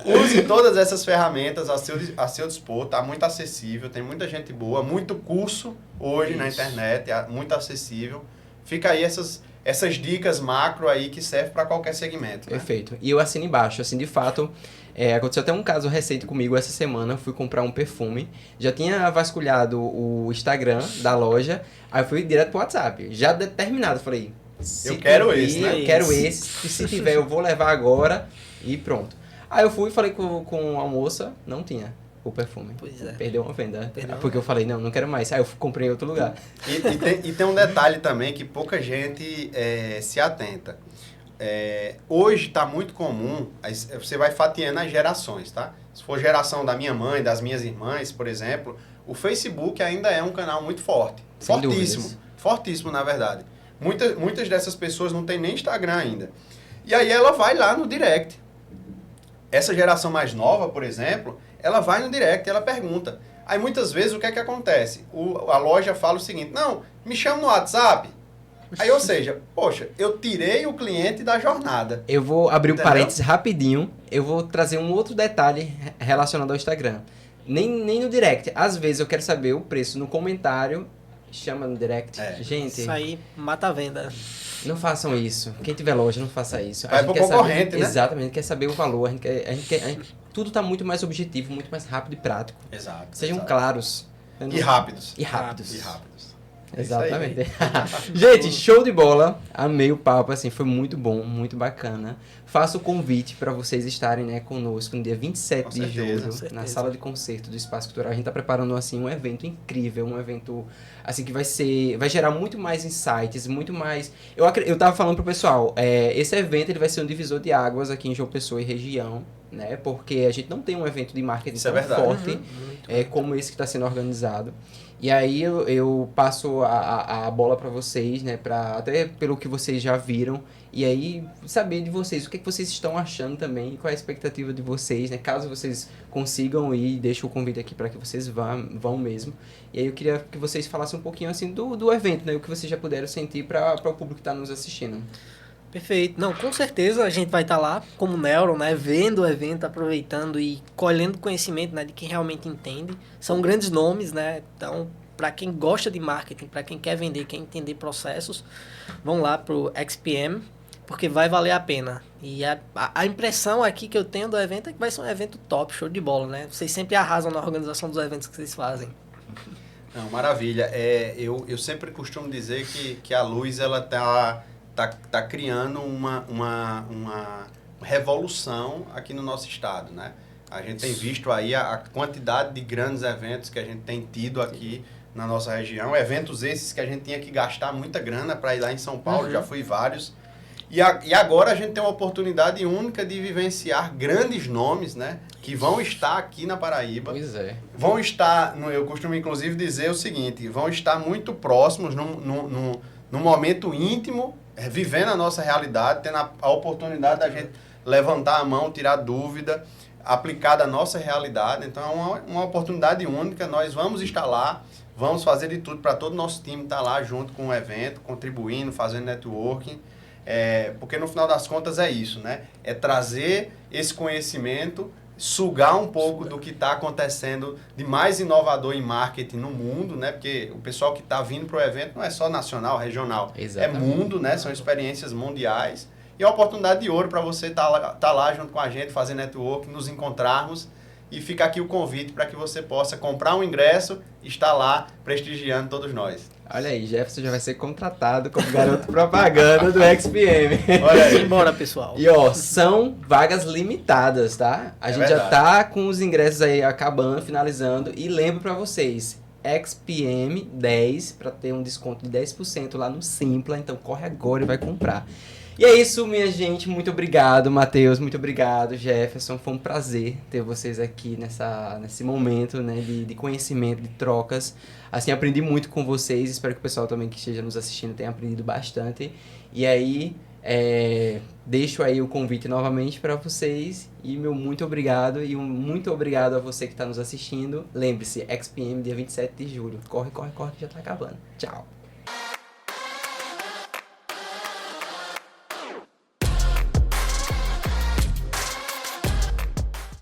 Use todas essas ferramentas a seu dispor, tá muito acessível, tem muita gente boa, muito curso hoje na internet, muito acessível. Fica aí essas dicas macro aí que servem para qualquer segmento. Né? Perfeito. E eu assino embaixo, assim, de fato, aconteceu até um caso recente comigo essa semana, eu fui comprar um perfume, já tinha vasculhado o Instagram da loja, aí eu fui direto pro WhatsApp, já determinado, falei... Eu quero esse, né? Eu quero esse, se tiver eu vou levar agora e pronto. Aí eu fui e falei com a moça, não tinha o perfume. Pois é. Perdeu uma venda. Porque eu falei, não quero mais. Aí eu comprei em outro lugar. E tem um detalhe também que pouca gente se atenta. Hoje está muito comum, você vai fatiando as gerações, tá? Se for geração da minha mãe, das minhas irmãs, por exemplo, o Facebook ainda é um canal muito forte. Sem fortíssimo. dúvidas. Fortíssimo, na verdade. Muitas dessas pessoas não tem nem Instagram ainda. E aí ela vai lá no direct. Essa geração mais nova, por exemplo, ela vai no direct e ela pergunta. Aí muitas vezes o que é que acontece? A loja fala o seguinte, não, me chama no WhatsApp. Aí, ou seja, poxa, eu tirei o cliente da jornada. Eu vou abrir um Entendeu? parênteses rapidinho, eu vou trazer um outro detalhe relacionado ao Instagram. Nem no direct, às vezes eu quero saber o preço no comentário chama no direct. Gente, Isso aí mata a venda. não façam isso. Quem tiver loja, não faça isso. Vai pro concorrente, né? Exatamente, quer saber o valor. Tudo tá muito mais objetivo, muito mais rápido e prático. Exato. Sejam exato. claros. E rápidos. E rápidos. E rápidos. Exatamente. Gente, show de bola. Amei o papo, assim, foi muito bom, muito bacana. Faço o convite para vocês estarem, né, conosco no dia 27 Com de certeza, julho, na sala de concerto do Espaço Cultural. A gente tá preparando, assim, um evento incrível, um evento, assim, que vai gerar muito mais insights, muito mais... Eu tava falando pro pessoal, esse evento ele vai ser um divisor de águas aqui em João Pessoa e região, né, porque a gente não tem um evento de marketing Isso é tão verdade. forte como esse que está sendo organizado. E aí eu passo a bola para vocês, né, até pelo que vocês já viram, e aí saber de vocês, o que vocês estão achando também, qual é a expectativa de vocês, né, caso vocês consigam ir, deixo o convite aqui para que vocês vão mesmo. E aí eu queria que vocês falassem um pouquinho assim do evento, né, o que vocês já puderam sentir para o público que está nos assistindo. Perfeito. Não, com certeza a gente vai estar lá como Neuron, né, vendo o evento, aproveitando e colhendo conhecimento, né, de quem realmente entende. São grandes nomes, né? Então, para quem gosta de marketing, para quem quer vender, quer entender processos, vão lá pro XPM, porque vai valer a pena. E a impressão aqui que eu tenho do evento é que vai ser um evento top, show de bola, né? Vocês sempre arrasam na organização dos eventos que vocês fazem. Não, maravilha. Eu sempre costumo dizer que a Luz ela tá criando uma revolução aqui no nosso estado, né? A gente tem visto aí a quantidade de grandes eventos que a gente tem tido aqui na nossa região. Eventos esses que a gente tinha que gastar muita grana para ir lá em São Paulo, já fui vários. E agora a gente tem uma oportunidade única de vivenciar grandes nomes, né? Que vão estar aqui na Paraíba. Pois é. Vão estar, eu costumo inclusive dizer o seguinte, vão estar muito próximos, num momento íntimo, vivendo a nossa realidade, tendo a oportunidade da gente levantar a mão, tirar dúvida, aplicar da nossa realidade. Então é uma oportunidade única, nós vamos estar lá, vamos fazer de tudo para todo o nosso time estar lá junto com o evento, contribuindo, fazendo networking, porque no final das contas é isso, né? É trazer esse conhecimento, sugar um pouco do que está acontecendo de mais inovador em marketing no mundo, né? Porque o pessoal que está vindo para o evento não é só nacional, regional, Exatamente. É mundo, né? São experiências mundiais. E é uma oportunidade de ouro para você estar lá junto com a gente, fazer network, nos encontrarmos. E fica aqui o convite para que você possa comprar um ingresso e estar lá prestigiando todos nós. Olha aí, Jefferson já vai ser contratado como garoto propaganda do XPM. Olha aí. Simbora, pessoal. E ó, são vagas limitadas, tá? A gente já verdade. tá com os ingressos aí acabando, finalizando. E lembro pra vocês, XPM 10 para ter um desconto de 10% lá no Simpla. Então corre agora e vai comprar. E é isso, minha gente. Muito obrigado, Matheus. Muito obrigado, Jefferson. Foi um prazer ter vocês aqui nesse momento, né, de conhecimento, de trocas. Assim, aprendi muito com vocês. Espero que o pessoal também que esteja nos assistindo tenha aprendido bastante. E aí, deixo aí o convite novamente para vocês. E meu muito obrigado. E muito obrigado a você que está nos assistindo. Lembre-se, XPM dia 27 de julho. Corre, corre, corre que já está acabando. Tchau.